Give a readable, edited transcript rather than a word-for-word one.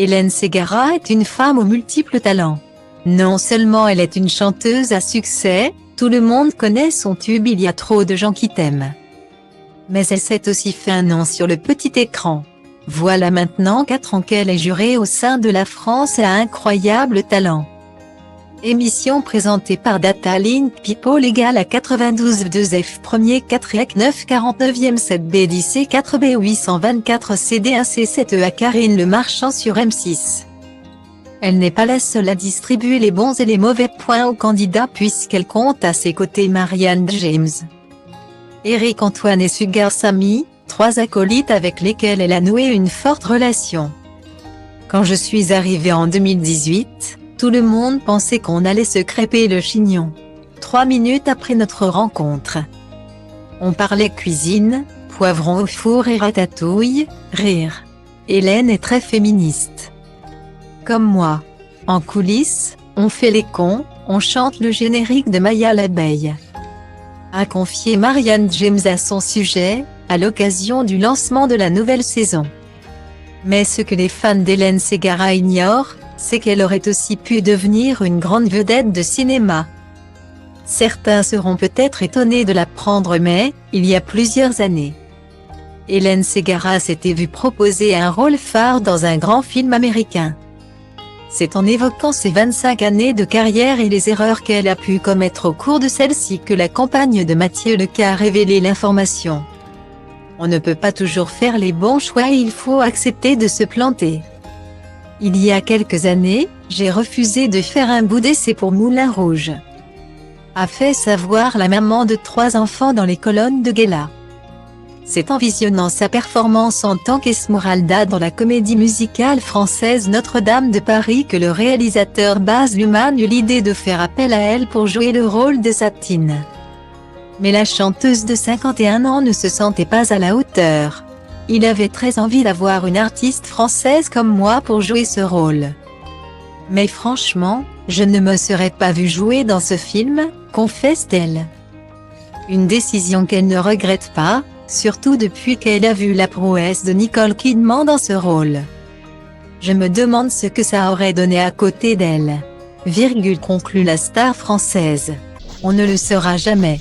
Hélène Ségara est une femme aux multiples talents. Non seulement elle est une chanteuse à succès, tout le monde connaît son tube Il y a trop de gens qui t'aiment. Mais elle s'est aussi fait un nom sur le petit écran. Voilà maintenant 4 ans qu'elle est jurée au sein de la France à incroyable talent. Émission présentée par Data Link People égale à 92 2F 1er 4 EC 9 49e 7B 10 C 4B 824 CD1 C7A Karine Le Marchand sur M6. Elle n'est pas la seule à distribuer les bons et les mauvais points aux candidats puisqu'elle compte à ses côtés Marianne James, Eric Antoine et Sugar Sammy, 3 acolytes avec lesquels elle a noué une forte relation. Quand je suis arrivée en 2018, tout le monde pensait qu'on allait se crêper le chignon. 3 minutes après notre rencontre, on parlait cuisine, poivron au four et ratatouille, rire. Hélène est très féministe. Comme moi. En coulisses, on fait les cons, on chante le générique de Maya l'abeille. A confié Marianne James à son sujet, à l'occasion du lancement de la nouvelle saison. Mais ce que les fans d'Hélène Ségara ignorent, c'est qu'elle aurait aussi pu devenir une grande vedette de cinéma. Certains seront peut-être étonnés de l'apprendre mais, il y a plusieurs années, Hélène Ségara s'était vue proposer un rôle phare dans un grand film américain. C'est en évoquant ses 25 années de carrière et les erreurs qu'elle a pu commettre au cours de celle-ci que la campagne de Mathieu Leca a révélé l'information. On ne peut pas toujours faire les bons choix et il faut accepter de se planter. Il y a quelques années, j'ai refusé de faire un bout d'essai pour Moulin Rouge, a fait savoir la maman de 3 enfants dans les colonnes de Guéla. C'est en visionnant sa performance en tant qu'Esmeralda dans la comédie musicale française Notre-Dame de Paris que le réalisateur Baz Luhrmann eut l'idée de faire appel à elle pour jouer le rôle de Satine. Mais la chanteuse de 51 ans ne se sentait pas à la hauteur. Il avait très envie d'avoir une artiste française comme moi pour jouer ce rôle. Mais franchement, je ne me serais pas vue jouer dans ce film, confesse-t-elle. Une décision qu'elle ne regrette pas, surtout depuis qu'elle a vu la prouesse de Nicole Kidman dans ce rôle. Je me demande ce que ça aurait donné à côté d'elle. Conclut la star française. On ne le saura jamais.